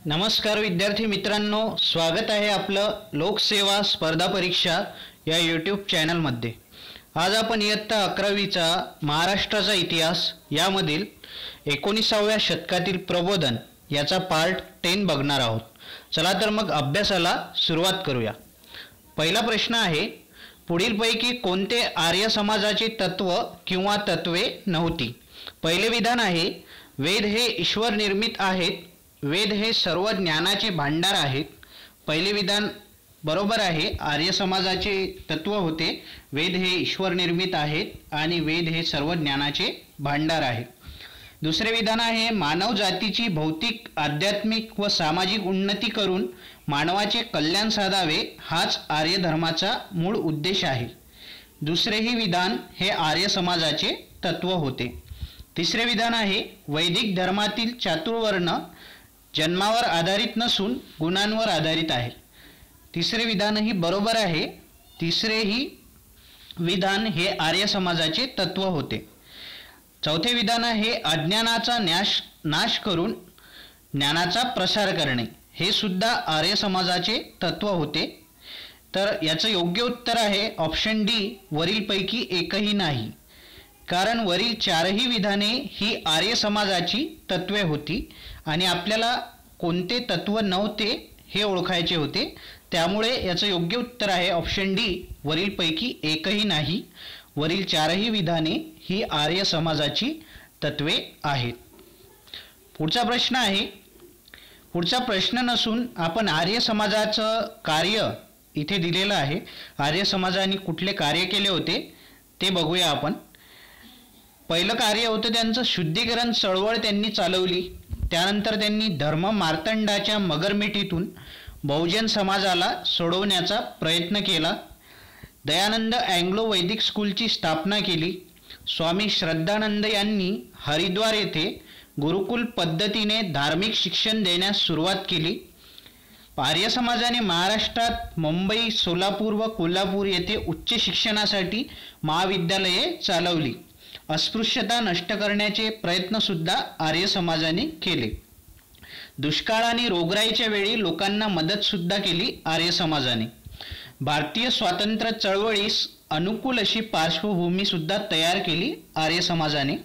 नमस्कार विद्यार्थी मित्रांनो, स्वागत आहे आपलं लोकसेवा स्पर्धा परीक्षा या यूट्यूब चॅनलमध्ये। आज आपण इयत्ता 11वीचा महाराष्ट्राचा इतिहास यामधील 19व्या शतकातील प्रबोधन याचा पार्ट 10 बघणार आहोत। चला तर मग अभ्यासाला सुरुवात करूया। पहिला प्रश्न आहे, पुढीलपैकी कोणते आर्य समाजाचे तत्व किंवा तत्वे नव्हती? पहिले विधान आहे, वेद हे ईश्वर निर्मित आहेत। वेद हे सर्व ज्ञानाचे भांडार आहेत। पहिले विधान बरोबर आहे। आर्य समाजाचे तत्व होते वेद हे ईश्वर निर्मित आहेत आणि वेद हे सर्व ज्ञानाचे भांडार आहेत। दुसरे विधान आहे, मानव जातीची भौतिक, आध्यात्मिक व सामाजिक उन्नती करून मानवाचे कल्याण साधावे हाच आर्य धर्माचा मूळ उद्देश आहे। दुसरेही विधान हे आर्य समाजाचे तत्व होते। तिसरे विधान आहे, वैदिक धर्मातील चातुर्वर्ण जन्मावर आधारित नसून गुणांवर आधारित आहे। तिसरे विधानही बरोबर आहे। तिसरेही विधान हे आर्य समाजाचे तत्व होते। चौथे विधान आहे, अज्ञानाचा नाश करून ज्ञानाचा प्रसार करणे हे सुद्धा आर्य समाजाचे तत्व होते। तर याचं योग्य उत्तर आहे ऑप्शन डी, वरीलपैकी एकही नाही। कारण वरील चारही विधाने ही आर्य समाजाची तत्वे होती आणि आपल्याला कोणते तत्व नव्हते हे ओळखायचे होते। त्यामुळे याचं योग्य उत्तर आहे ऑप्शन डी, वरीलपैकी एकही नाही। वरील चारही विधाने ही आर्य समाजाची तत्वे आहेत। पुढचा प्रश्न आहे, पुढचा प्रश्न नसून आपण आर्य समाजाचं कार्य इथे दिलेलं आहे। आर्य समाजाने कुठले कार्य केले होते ते बघूया आपण। पहिलं कार्य होतं त्यांचं शुद्धीकरण चळवळ त्यांनी चालवली। त्यानंतर त्यांनी धर्म मार्तंडाच्या मगरमिठीतून बहुजन समाजाला सोडवण्याचा प्रयत्न केला। दयानंद अँग्लो वैदिक स्कूलची स्थापना केली। स्वामी श्रद्धानंद यांनी हरिद्वार येथे गुरुकुल पद्धतीने धार्मिक शिक्षण देण्यास सुरुवात केली। आर्य समाजाने महाराष्ट्रात मुंबई, सोलापूर व कोल्हापूर येथे उच्च शिक्षणासाठी महाविद्यालये चालवली। अस्पृश्यता नष्ट करण्याचे प्रयत्न सुद्धा आर्य समाजाने केले। दुष्काळ आणि रोगराईच्या वेळी लोकांना मदत सुद्धा केली आर्य समाजाने। भारतीय स्वातंत्र्य चळवळीस अनुकूल अशी पार्श्वभूमी सुद्धा तयार केली आर्य समाजाने।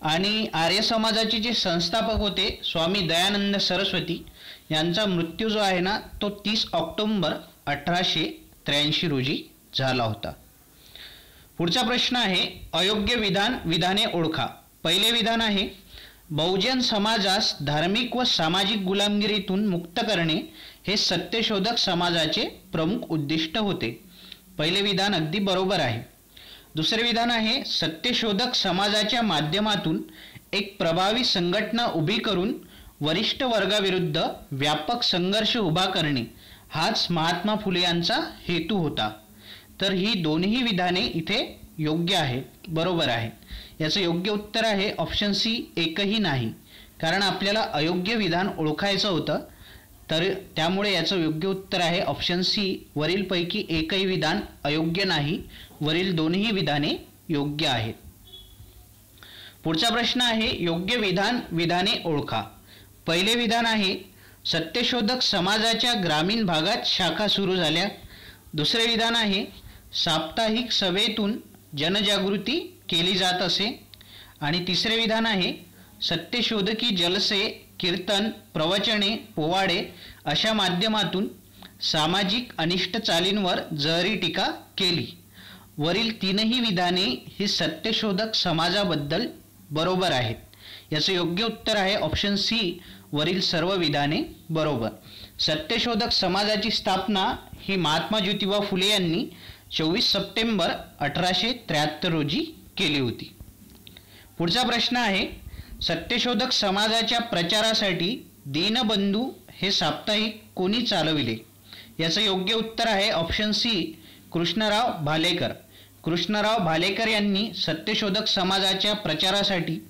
आणि आर्य समाजाचे जे संस्थापक होते स्वामी दयानंद सरस्वती यांचा मृत्यू जो आहे ना तो 30 ऑक्टोबर 1883 रोजी झाला होता। पुढचा प्रश्न आहे, अयोग्य विधाने ओळखा। पहिले विधान आहे, बहुजन समाजास धार्मिक व सामाजिक गुलामगिरीतून मुक्त करणे हे सत्यशोधक समाजाचे प्रमुख उद्दिष्ट होते। पहिले विधान अगदी बरोबर आहे। दुसरे विधान आहे, सत्यशोधक समाजाच्या माध्यमातून एक प्रभावी संघटना उभी करून वरिष्ठ वर्गाविरुद्ध व्यापक संघर्ष उभा करणे हाच महात्मा फुले यांचा हेतू होता। तर ही दोन्ही विधाने इथे योग्य आहेत, बरोबर आहेत। याचं योग्य उत्तर आहे ऑप्शन सी, एकही नाही। कारण आपल्याला अयोग्य विधान ओळखायचं होतं, तर त्यामुळे याचं योग्य उत्तर आहे ऑप्शन सी, वरीलपैकी एकही विधान अयोग्य नाही। वरील दोन्ही विधाने योग्य आहेत। पुढचा प्रश्न आहे, योग्य विधाने ओळखा। पहिले विधान आहे, सत्यशोधक समाजाच्या ग्रामीण भागात शाखा सुरू झाल्या। दुसरे विधान आहे, साप्ताहिक सभेतून जनजागृती केली जात असे। आणि तिसरे विधान आहे, सत्यशोधकी जलसे, कीर्तन, प्रवचने, पोवाडे अशा माध्यमातून सामाजिक अनिष्ट चालींवर जहरी टीका केली। वरील तीनही विधाने ही सत्यशोधक समाजाबद्दल बरोबर आहेत। याचं योग्य उत्तर आहे ऑप्शन सी, वरील सर्व विधाने बरोबर। सत्यशोधक समाजाची स्थापना ही महात्मा ज्योतिबा फुले यांनी 24 सप्टेंबर 1873 रोजी केली होती। पुढचा प्रश्न आहे, सत्यशोधक समाजाच्या प्रचारासाठी दीनबंधू हे साप्ताहिक कोणी चालविले? याचं योग्य उत्तर आहे ऑप्शन सी, कृष्णराव भालेकर। कृष्णराव भालेकर यांनी सत्यशोधक समाजाच्या प्रचारासाठी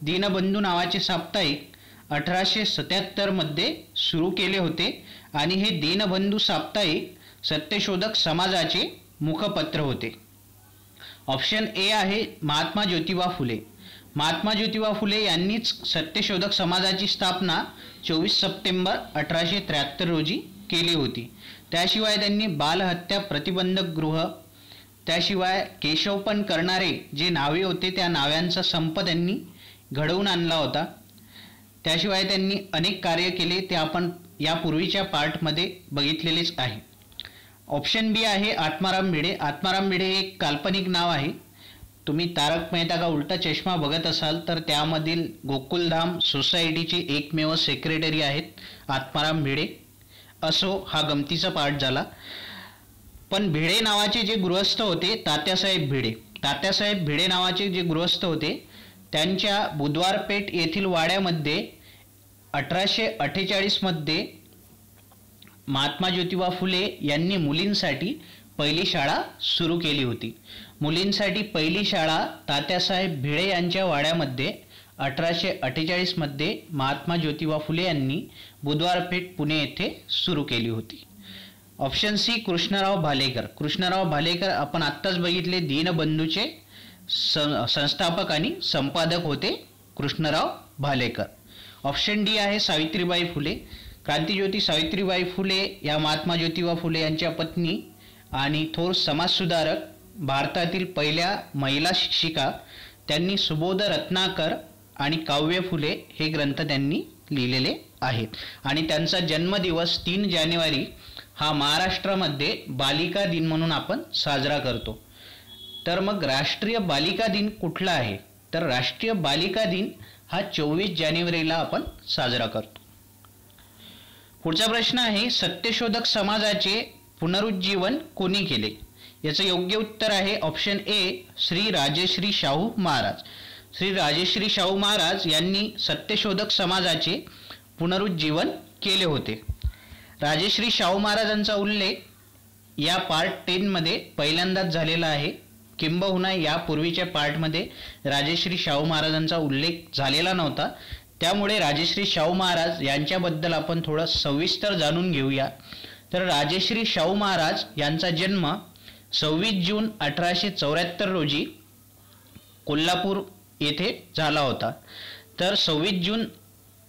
दीनबंधू नावाचे साप्ताहिक 1877 मध्ये सुरू केले होते आणि हे दीनबंधू साप्ताहिक सत्यशोधक समाजाचे मुखपत्र होते। ऑप्शन ए आहे महात्मा ज्योतिबा फुले। महात्मा ज्योतिबा फुले यांनीच सत्यशोधक समाजाची स्थापना 24 सप्टेंबर 1873 रोजी केली होती. त्याशिवाय त्यांनी बालहत्या प्रतिबंधक गृह, त्याशिवाय केशवपन करणारे जे नावे होते त्या नाव्यांचा संप त्यांनी घडवून आणला होता. त्याशिवाय त्यांनी अनेक कार्य केले, ते आपण यापूर्वीच्या पार्टमध्ये बघितलेलेच आहे. ऑप्शन बी आहे आत्माराम भिडे. आत्माराम भिडे हे एक काल्पनिक नाव आहे. तुम्ही तारक मेहता का उलटा चष्मा बघत असाल तर त्यामधील गोकुलधाम सोसायटीचे एकमेव सेक्रेटरी आहेत आत्माराम भिडे. असो, हा गमतीचा पार्ट झाला. पण भिडे नावाचे जे गृहस्थ होते तात्यासाहेब भिडे, तात्यासाहेब भिडे नावाचे जे गृहस्थ होते त्यांच्या बुधवारपेठ येथील वाड्यामध्ये 1848 मध्ये महात्मा ज्योतिबा फुले यांनी मुलींसाठी पहिली शाळा सुरू केली होती. मुलींसाठी पहिली शाळा तात्यासाहेब भिडे यांच्या वाड्यामध्ये 1848 मध्ये महात्मा ज्योतिबा फुले यांनी बुधवारपेठ पुणे येथे सुरू केली होती. Option C Krishnarao Bhalekar. कृष्णराव भालेकर आपण आत्ताच बघितले दीनबंधूचे संस्थापक आणि संपादक होते कृष्णराव भालेकर. ऑप्शन डी आहे सावित्रीबाई फुले. क्रांतिज्योती सावित्रीबाई फुले या महात्मा ज्योतिबा फुले यांच्या पत्नी आणि थोर समाजसुधारक, भारतातील पहिल्या महिला शिक्षिका. त्यांनी सुबोध रत्नाकर आणि काव्य फुले हे ग्रंथ त्यांनी लिहिलेले आहेत. आणि त्यांचा जन्मदिवस 3 जानेवारी हा महाराष्ट्रामध्ये बालिका दिन म्हणून आपण साजरा करतो. तर मग राष्ट्रीय बालिका दिन कुठला आहे? तर राष्ट्रीय बालिका दिन हा 24 जानेवारीला आपण साजरा करतो. पुढचा प्रश्न आहे सत्यशोधक समाजाचे पुनरुज्जीवन कोणी केले? याचं योग्य उत्तर आहे ऑप्शन ए श्री राजश्री शाहू महाराज. श्री राजश्री शाहू महाराज यांनी सत्यशोधक समाजाचे पुनरुज्जीवन केले होते. राजश्री शाहू महाराजांचा उल्लेख या पार्ट 10 मध्ये पहिल्यांदाच झालेला आहे. किंबहुना यापूर्वीच्या पार्टमध्ये राजश्री शाहू महाराजांचा उल्लेख झालेला नव्हता. त्यामुळे राजश्री शाहू महाराज यांच्याबद्दल आपण थोडं सविस्तर जाणून घेऊया. तर राजश्री शाहू महाराज यांचा जन्म 26 जून 1874 रोजी कोल्हापूर येथे झाला होता. तर 26 जून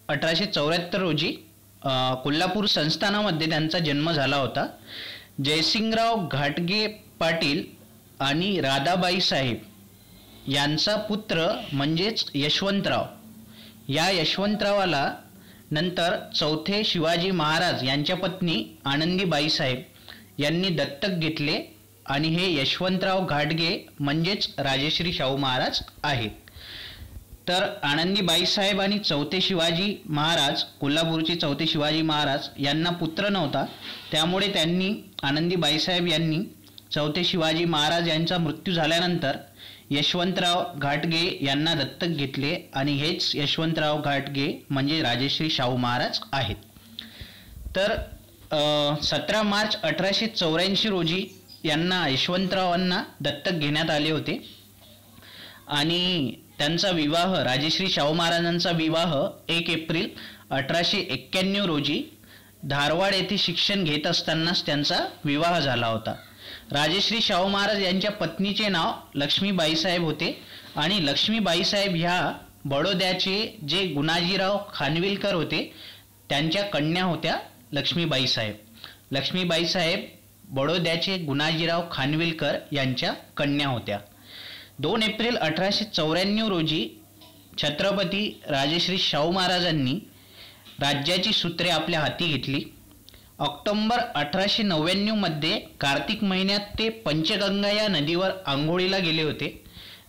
1874 रोजी कोल्हापूर संस्थानामध्ये त्यांचा जन्म झाला होता. जयसिंगराव घाटगे पाटील आणि राधाबाई साहेब यांचा पुत्र म्हणजेच यशवंतराव. या यशवंतरावाला नंतर चौथे शिवाजी महाराज यांच्या पत्नी आनंदीबाई साहेब यांनी दत्तक घेतले आणि हे यशवंतराव घाटगे म्हणजेच राजश्री शाहू महाराज आहेत. तर आनंदीबाई साहेब आणि चौथे शिवाजी महाराज, कोल्हापूरचे चौथे शिवाजी महाराज यांना पुत्र नव्हता. त्यामुळे त्यांनी आनंदीबाई साहेब यांनी चौथे शिवाजी महाराज यांचा मृत्यू झाल्यानंतर यशवंतराव घाटगे यांना दत्तक घेतले आणि हेच यशवंतराव घाटगे म्हणजे राजश्री शाहू महाराज आहेत. तर 17 मार्च 1884 रोजी यांना यशवंतरावांना दत्तक घेण्यात आले होते आणि त्यांचा विवाह, राजश्री शाहू महाराजांचा विवाह 1 एप्रिल 1891 रोजी धारवाड येथे शिक्षण घेत असतानाच त्यांचा विवाह झाला होता. राजश्री शाहू महाराज यांच्या पत्नीचे नाव लक्ष्मीबाई साहेब होते आणि लक्ष्मीबाई साहेब ह्या बडोद्याचे जे गुणाजीराव खानविलकर होते त्यांच्या कन्या होत्या लक्ष्मीबाई साहेब. लक्ष्मीबाई साहेब बडोद्याचे गुणाजीराव खानविलकर यांच्या कन्या होत्या. 2 एप्रिल 1894 रोजी छत्रपती राजश्री शाहू महाराजांनी राज्याची सूत्रे आपल्या हाती घेतली. ऑक्टोबर 1899 मध्ये कार्तिक महिन्यात ते पंचगंगा या नदीवर आंघोळीला गेले होते.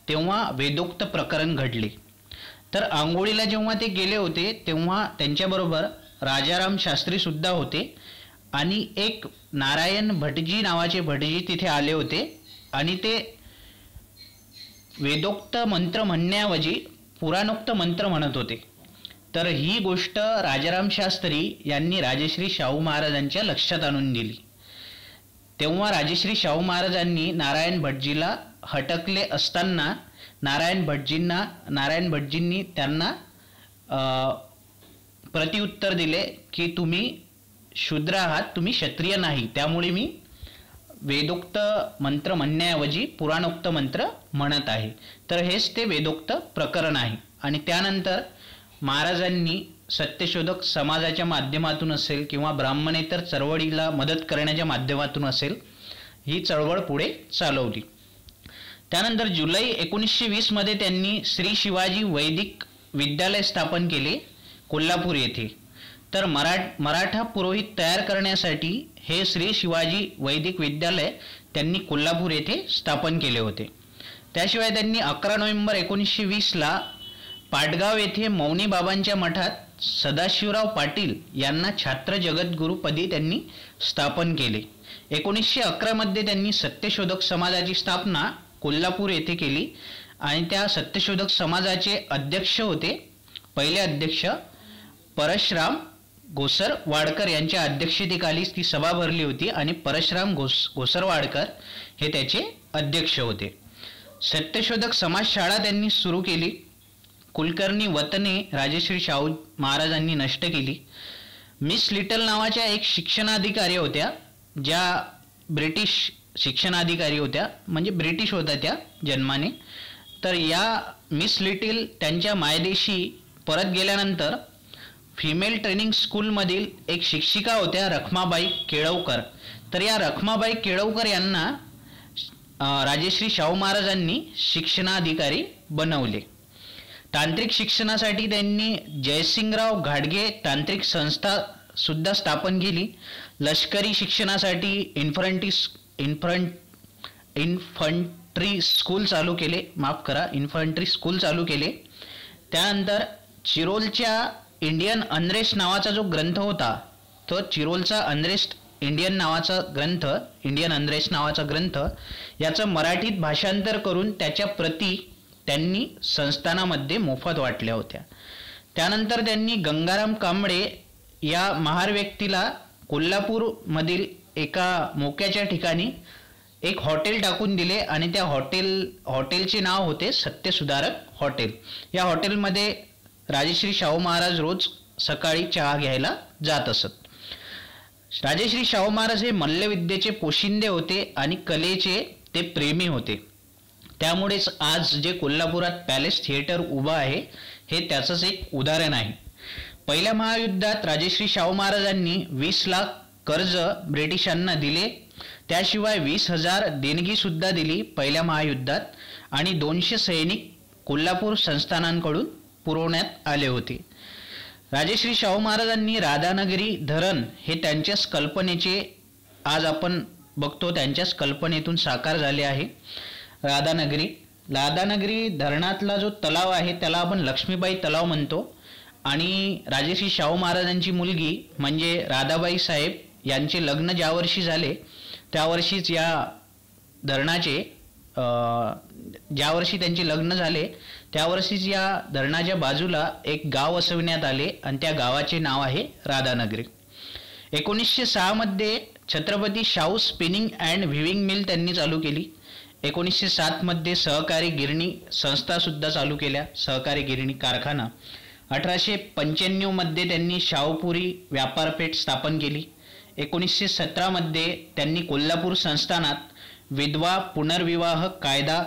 तेव्हा वेदोक्त प्रकरण घडले. तर आंघोळीला जेव्हा ते गेले होते तेव्हा त्यांच्याबरोबर राजाराम शास्त्री सुद्धा होते आणि एक नारायण भटजी नावाचे भटजी तिथे आले होते आणि ते वेदोक्त मंत्र म्हणण्याऐवजी पुराणोक्त मंत्र म्हणत होते. तर ही गोष्ट राजाराम शास्त्री यांनी राजश्री शाहू महाराजांच्या लक्षात आणून दिली. तेव्हा राजश्री शाहू महाराजांनी नारायण भटजीला हटकले असताना नारायण भटजींनी त्यांना प्रत्युत्तर दिले की तुम्ही शूद्र आहात, तुम्ही क्षत्रिय नाही, त्यामुळे मी वेदोक्त मंत्र म्हणण्याऐवजी पुराणोक्त मंत्र म्हणत आहे. तर हेच ते वेदोक्त प्रकरण आहे. आणि त्यानंतर महाराजांनी सत्यशोधक समाजाच्या माध्यमातून असेल किंवा ब्राह्मणेतर चळवळीला मदत करण्याच्या माध्यमातून असेल ही चळवळ पुढे चालवली. त्यानंतर जुलै 1920 मध्ये त्यांनी श्री शिवाजी वैदिक विद्यालय स्थापन केले कोल्हापूर येथे. तर मराठा पुरोहित तयार करण्यासाठी हे श्री शिवाजी वैदिक विद्यालय त्यांनी कोल्हापूर येथे स्थापन केले होते. त्याशिवाय त्यांनी 11 नोव्हेंबर 1920ला पाटगाव येथे मौनी बाबांच्या मठात सदाशिवराव पाटील यांना छात्र जगद्गुरुपदी त्यांनी स्थापन केले. 1911 मध्ये त्यांनी सत्यशोधक समाजाची स्थापना कोल्हापूर येथे केली आणि त्या सत्यशोधक समाजाचे अध्यक्ष होते, पहिले अध्यक्ष परशुराम घोसरवाडकर यांच्या अध्यक्षतेखाली ती सभा भरली होती आणि परशुराम घोसरवाडकर हे त्याचे अध्यक्ष होते. सत्यशोधक समाजशाळा त्यांनी सुरू केली. कुलकर्णी वतने राजश्री शाहू महाराजांनी नष्ट केली. मिस लिटल नावाच्या एक शिक्षणाधिकारी होत्या, ज्या ब्रिटिश शिक्षणाधिकारी होत्या, म्हणजे ब्रिटिश होत्या त्या जन्माने. तर या मिस लिटिल त्यांच्या मायदेशी परत गेल्यानंतर फिमेल ट्रेनिंग स्कूलमधील एक शिक्षिका होत्या रखमाबाई केळवकर. तर या रखमाबाई केळवकर यांना राजश्री शाहू महाराजांनी शिक्षणाधिकारी बनवले. तांत्रिक शिक्षणासाठी त्यांनी जयसिंगराव घाडगे तांत्रिक संस्था सुद्धा स्थापन केली. लष्करी शिक्षणासाठी इन्फंट्री स्कूल चालू केले, इन्फंट्री स्कूल चालू केले. त्यानंतर चिरोलच्या इंडियन अनरेस्ट नावाचा जो ग्रंथ होता, तो चिरोलचा इंडियन अनरेस्ट नावाचा ग्रंथ याचं मराठीत भाषांतर करून त्याच्या प्रती त्यांनी संस्थानामध्ये मोफत वाटल्या होत्या. त्यानंतर त्यांनी गंगाराम कांबळे या महार व्यक्तीला कोल्हापूरमधील एका मोक्याच्या ठिकाणी एक हॉटेल टाकून दिले आणि त्या हॉटेलचे नाव होते सत्यसुधारक हॉटेल. या हॉटेलमध्ये राजश्री शाहू महाराज रोज सकाळी चहा घ्यायला जात असत. राजश्री शाहू महाराज हे मल्लविद्येचे पोशिंदे होते आणि कलेचे ते प्रेमी होते. त्यामुळेच आज जे कोल्हापुरात पॅलेस थिएटर उभं आहे हे त्याचंच एक उदाहरण आहे. पहिल्या महायुद्धात राजश्री शाहू महाराजांनी 20 लाख कर्ज ब्रिटिशांना दिले. त्याशिवाय 20,000 देणगी सुद्धा दिली पहिल्या महायुद्धात आणि 200 सैनिक कोल्हापूर संस्थानांकडून पुरवण्यात आले होते. राजश्री शाहू महाराजांनी राधानगरी धरण हे त्यांच्याच कल्पनेचे, आज आपण बघतो त्यांच्याच कल्पनेतून साकार झाले आहे. राधानगरी धरणातला जो तलाव आहे त्याला आपण लक्ष्मीबाई तलाव म्हणतो आणि राजश्री शाहू महाराजांची मुलगी म्हणजे राधाबाई साहेब यांचे लग्न ज्या वर्षी झाले त्या वर्षीच या धरणाचे ज्या वर्षी त्यांचे लग्न झाले त्या वर्षीच या धरणाच्या बाजूला एक गाव वसविण्यात आले आणि त्या गावाचे नाव आहे राधानगरी. 1906 मध्ये Chhatrapati Shahu spinning and viewing mill त्यांनी चालू केली. 1907 मध्ये सहकारी गिरणी संस्था सुद्धा चालू केल्या, सहकारी गिरणी कारखाना. 1895 मध्ये त्यांनी शाहूपुरी व्यापारपेठ स्थापन केली. 1917 मध्ये त्यांनी कोल्हापूर संस्थानात विधवा पुनर्विवाह कायदा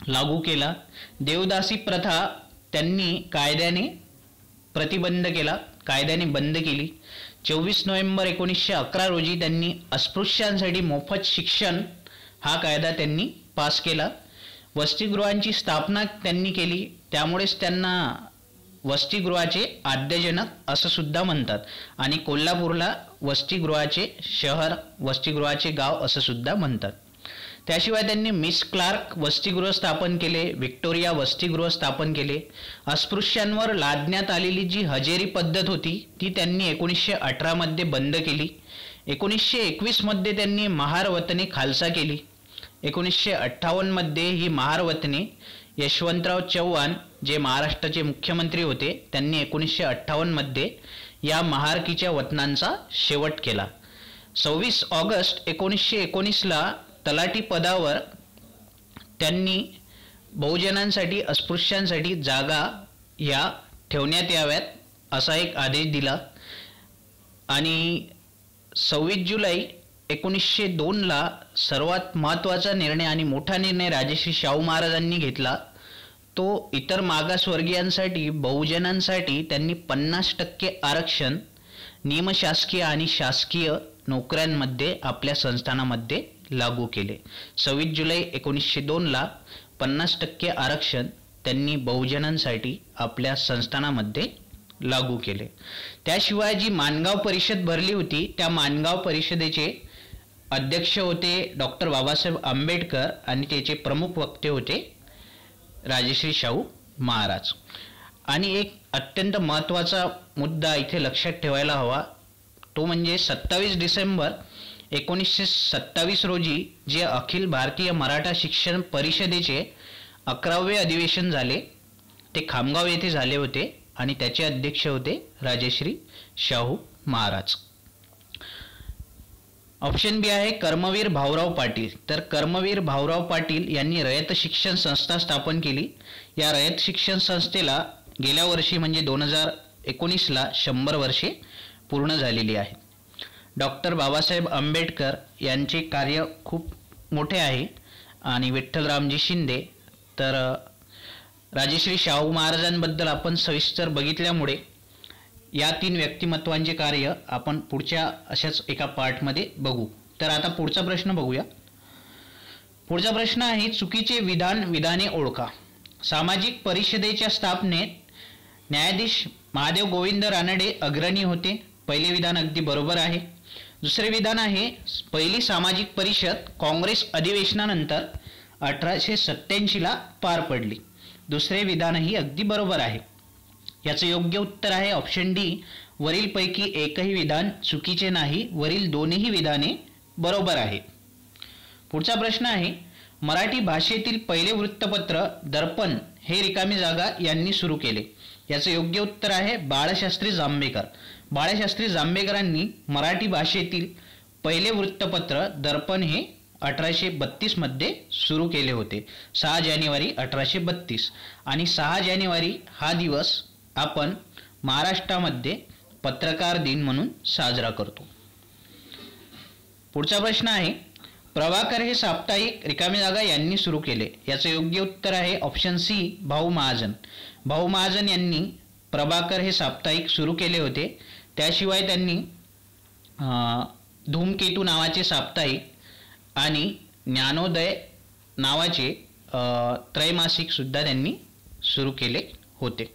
लागू केला. देवदासी प्रथा त्यांनी कायद्याने बंद केली. 24 नोव्हेंबर 1911 रोजी त्यांनी अस्पृश्यांसाठी मोफत शिक्षण हा कायदा त्यांनी पास केला. वसतिगृहांची स्थापना त्यांनी केली, त्यामुळेच त्यांना वसतिगृहाचे आद्यजनक असं सुद्धा म्हणतात आणि कोल्हापूरला वसतिगृहाचे शहर, वसतिगृहाचे गाव असं सुद्धा म्हणतात. त्याशिवाय त्यांनी मिस क्लार्क वसतिगृह स्थापन केले, व्हिक्टोरिया वसतिगृह स्थापन केले. अस्पृश्यांवर लादण्यात आलेली जी हजेरी पद्धत होती ती त्यांनी 1918 मध्ये बंद केली. 1921 मध्ये त्यांनी महार वतने खालसा केली. 1958 मध्ये ही महार वतने यशवंतराव चव्हाण जे महाराष्ट्राचे मुख्यमंत्री होते त्यांनी 1958 मध्ये या महारकीच्या वतनांचा शेवट केला. 26 ऑगस्ट 1919ला तलाठी पदावर त्यांनी बहुजनांसाठी अस्पृश्यांसाठी जागा या ठेवण्यात याव्यात असा एक आदेश दिला आणि 26 जुलै 1902ला सर्वात महत्त्वाचा निर्णय आणि मोठा निर्णय राजश्री शाहू महाराजांनी घेतला तो इतर मागासवर्गीयांसाठी बहुजनांसाठी त्यांनी 50% आरक्षण निमशासकीय आणि शासकीय नोकऱ्यांमध्ये आपल्या संस्थानामध्ये लागू केले. 26 जुलै 1902ला 50% आरक्षण त्यांनी बहुजनांसाठी आपल्या संस्थानामध्ये लागू केले. त्याशिवाय जी माणगाव परिषद भरली होती त्या माणगाव परिषदेचे अध्यक्ष होते डॉक्टर बाबासाहेब आंबेडकर आणि त्याचे प्रमुख वक्ते होते राजश्री शाहू महाराज. आणि एक अत्यंत महत्त्वाचा मुद्दा इथे लक्षात ठेवायला हवा तो म्हणजे 27 डिसेंबर 1927 रोजी जे अखिल भारतीय मराठा शिक्षण परिषदेचे 11वे अधिवेशन झाले ते खामगाव येथे झाले होते आणि त्याचे अध्यक्ष होते राजश्री शाहू महाराज. ऑप्शन बी आहे कर्मवीर भाऊराव पाटील. तर कर्मवीर भाऊराव पाटील यांनी रयत शिक्षण संस्था स्थापन केली. या रयत शिक्षण संस्थेला गेल्या वर्षी म्हणजे 2019ला 100 वर्षे पूर्ण झालेली आहे. डॉक्टर बाबासाहेब आंबेडकर यांचे कार्य खूप मोठे आहे आणि विठ्ठलरामजी शिंदे. तर राजश्री शाहू महाराजांबद्दल आपण सविस्तर बघितल्यामुळे या 3 व्यक्तिमत्वांचे कार्य आपण पुढच्या अशाच एका पार्टमध्ये बघू. तर आता पुढचा प्रश्न बघूया. पुढचा प्रश्न आहे चुकीचे विधाने ओळखा. सामाजिक परिषदेच्या स्थापनेत न्यायाधीश महादेव गोविंद रानडे अग्रणी होते. पहिले विधान अगदी बरोबर आहे. दुसरे विधान आहे पहिली सामाजिक परिषद काँग्रेस अधिवेशनानंतर 1887ला पार पडली. दुसरे विधानही अगदी बरोबर आहे. याचे योग्य उत्तर आहे ऑप्शन डी. वरीलपैकी एकही विधान चुकीचे नाही. वरील दोन्ही विधाने बरोबर आहेत. पुढचा प्रश्न आहे मराठी भाषेतील पहिले वृत्तपत्र दर्पण हे रिकामी जागा यांनी सुरू केले. याचे योग्य उत्तर आहे बाळशास्त्री जांभेकर. बाळशास्त्री जांभेकरांनी मराठी भाषेतील पहिले वृत्तपत्र दर्पण हे 1832 मध्ये सुरू केले होते. 6 जानेवारी 1832 आणि 6 जानेवारी हा दिवस आपण महाराष्ट्रामध्ये पत्रकार दिन म्हणून साजरा करतो. पुढचा प्रश्न आहे प्रभाकर हे साप्ताहिक रिकामी जागा यांनी सुरू केले. याचे योग्य उत्तर आहे ऑप्शन सी भाऊ महाजन. भाऊ महाजन यांनी प्रभाकर हे साप्ताहिक सुरू केले होते. त्याशिवाय त्यांनी धूमकेतू नावाचे साप्ताहिक आणि ज्ञानोदय नावाचे त्रैमासिक सुद्धा त्यांनी सुरू केले होते.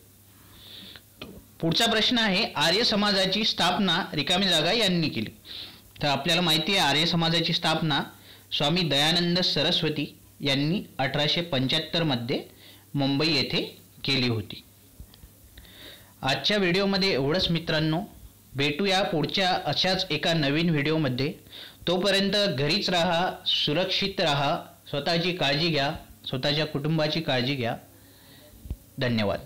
पुढचा प्रश्न आहे आर्य समाजाची स्थापना रिकामी जागा यांनी केली. तर आपल्याला माहिती आहे आर्य समाजाची स्थापना स्वामी दयानंद सरस्वती यांनी 1875 मध्ये मुंबई येथे केली होती. आजच्या व्हिडिओमध्ये एवढंच मित्रांनो. भेटूया पुढच्या अशाच एका नवीन व्हिडिओमध्ये. तोपर्यंत घरीच राहा, सुरक्षित राहा, स्वतःची काळजी घ्या, स्वतःच्या कुटुंबाची काळजी घ्या. धन्यवाद.